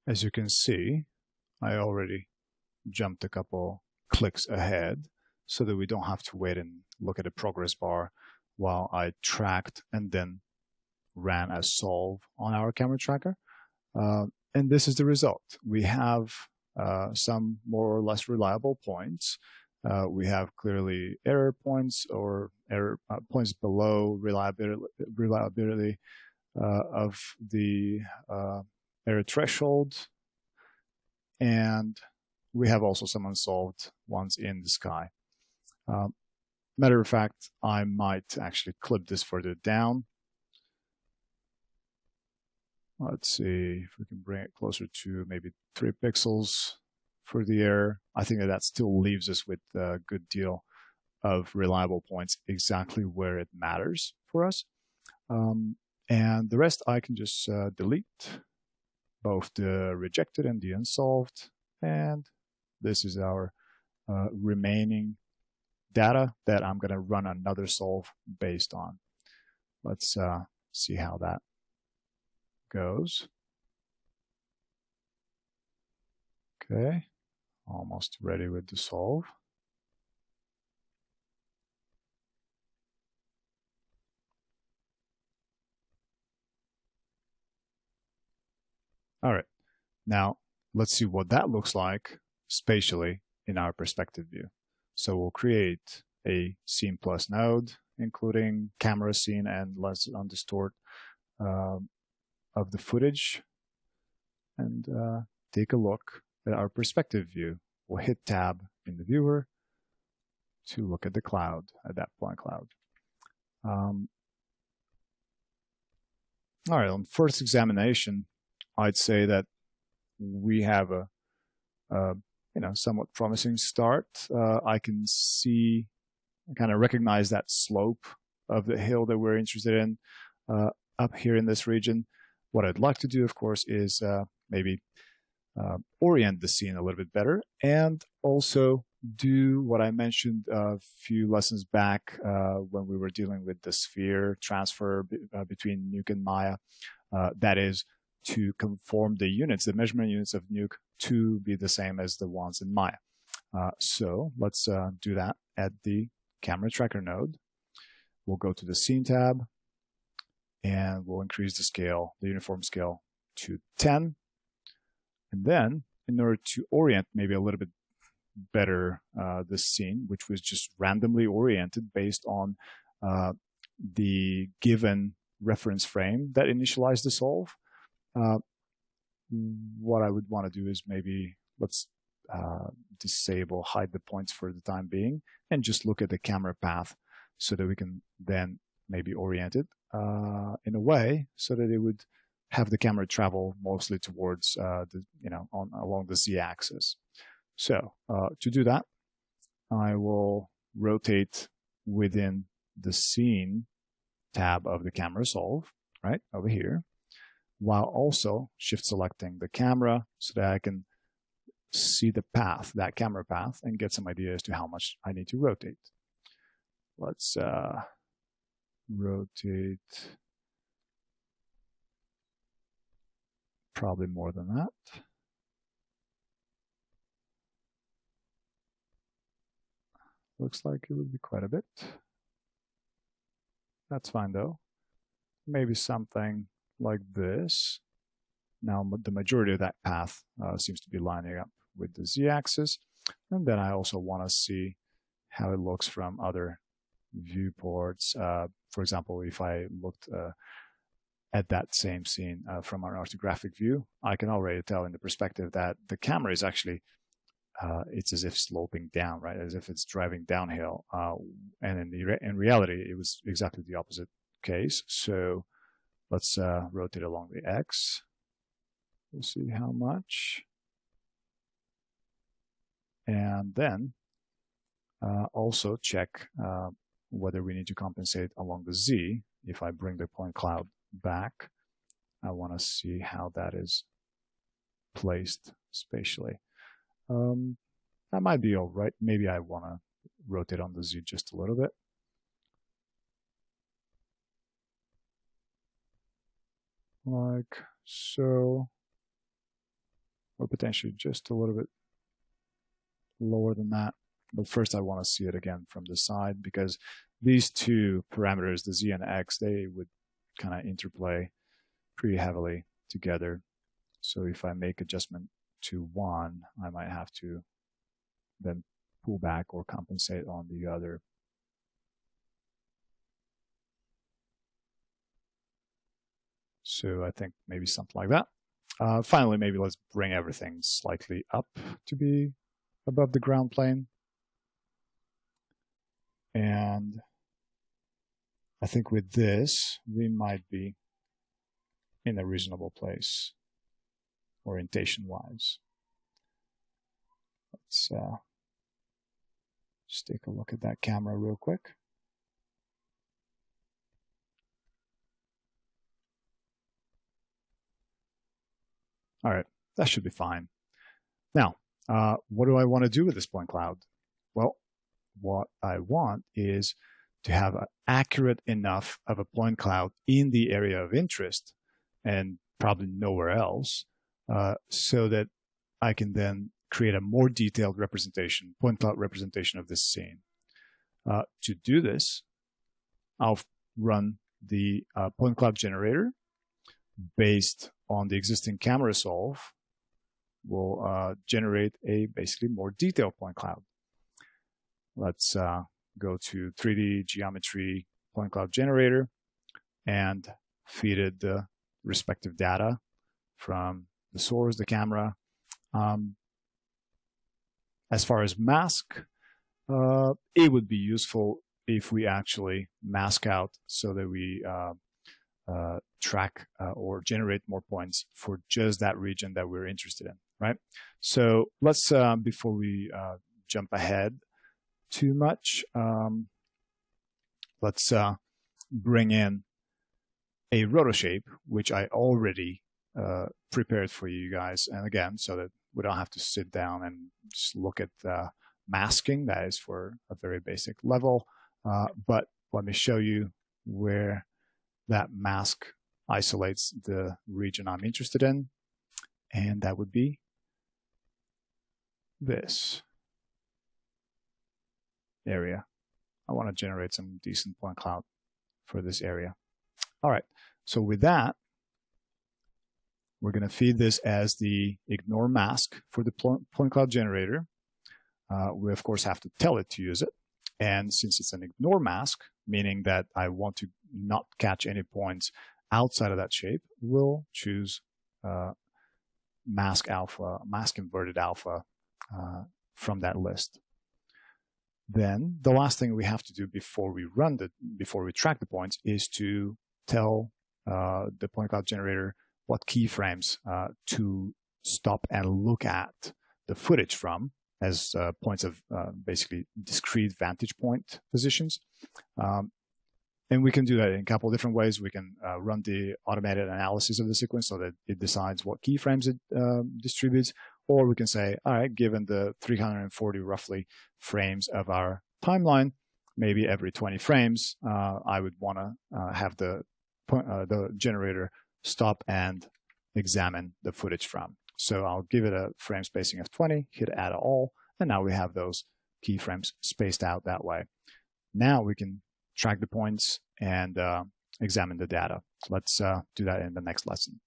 As you can see, I already jumped a couple clicks ahead so that we don't have to wait and look at the progress bar while I tracked and then ran a solve on our camera tracker. And this is the result. We have some more or less reliable points. We have clearly error points or error points below reliability of the error threshold. And we have also some unsolved ones in the sky. Matter of fact, I might actually clip this further down. Let's see if we can bring it closer to maybe 3 pixels for the error. I think that still leaves us with a good deal of reliable points exactly where it matters for us. And the rest I can just delete, both the rejected and the unsolved. And this is our remaining data that I'm going to run another solve based on. Let's see how that goes. Okay, almost ready with the solve. All right, now let's see what that looks like spatially in our perspective view. So we'll create a scene plus node, including camera scene and let's undistort of the footage, and take a look at our perspective view. We'll hit tab in the viewer to look at the cloud, at that point cloud. All right, on first examination, I'd say that we have a somewhat promising start. I can see, kind of recognize that slope of the hill that we're interested in up here in this region. What I'd like to do, of course, is maybe orient the scene a little bit better, and also do what I mentioned a few lessons back when we were dealing with the sphere transfer between Nuke and Maya. That is, to conform the units, the measurement units of Nuke, to be the same as the ones in Maya. So let's do that at the camera tracker node. We'll go to the scene tab, and we'll increase the scale, the uniform scale, to 10. And then, in order to orient maybe a little bit better this scene, which was just randomly oriented based on the given reference frame that initialized the solve, what I would want to do is maybe let's disable hide the points for the time being and just look at the camera path so that we can then maybe orient it in a way so that it would have the camera travel mostly towards along the z-axis. So to do that, I will rotate within the scene tab of the camera solve, right over here, while also shift selecting the camera so that I can see the path, that camera path, and get some idea as to how much I need to rotate. Let's rotate probably more than that. Looks like it would be quite a bit. That's fine though. Maybe something like this. Now the majority of that path seems to be lining up with the z-axis. And then I also want to see how it looks from other viewports. For example, if I looked at that same scene from an orthographic view, I can already tell in the perspective that the camera is actually, it's as if sloping down, right? As if it's driving downhill. And in reality, it was exactly the opposite case. So let's rotate along the X. We'll see how much. And then also check whether we need to compensate along the Z. If I bring the point cloud back, I want to see how that is placed spatially. That might be all right. Maybe I want to rotate on the Z just a little bit. Like so. or potentially just a little bit lower than that. But first I want to see it again from the side, because these two parameters, the Z and X, they would kind of interplay pretty heavily together. So if I make adjustment to one, I might have to then pull back or compensate on the other. So I think maybe something like that. Finally, maybe let's bring everything slightly up to be above the ground plane. And I think with this, we might be in a reasonable place, orientation-wise. Let's just take a look at that camera real quick. All right, that should be fine. Now, what do I want to do with this point cloud? Well, what I want is to have an accurate enough of a point cloud in the area of interest and probably nowhere else, so that I can then create a more detailed representation, point cloud representation of this scene. To do this, I'll run the point cloud generator based on the existing camera solve. Will generate a basically more detailed point cloud. Let's go to 3D geometry point cloud generator and feed it the respective data from the source, the camera. As far as mask, it would be useful if we actually mask out so that we track or generate more points for just that region that we're interested in, right? So let's, before we jump ahead too much, let's bring in a rotoshape, which I already prepared for you guys. And again, so that we don't have to sit down and just look at masking. That is for a very basic level. But let me show you where that mask isolates the region I'm interested in. And that would be this area. I want to generate some decent point cloud for this area. All right, so with that, we're going to feed this as the ignore mask for the point cloud generator. We, of course, have to tell it to use it. And since it's an ignore mask, meaning that I want to not catch any points outside of that shape, we'll choose mask alpha, mask inverted alpha from that list. Then the last thing we have to do before we track the points is to tell the point cloud generator what keyframes to stop and look at the footage from as points of basically discrete vantage point positions. And we can do that in a couple of different ways. We can run the automated analysis of the sequence so that it decides what keyframes it distributes. Or we can say, all right, given the 340 roughly frames of our timeline, maybe every 20 frames, I would want to have the generator stop and examine the footage from. So I'll give it a frame spacing of 20, hit add all, and now we have those keyframes spaced out that way. Now we can track the points and examine the data. Let's do that in the next lesson.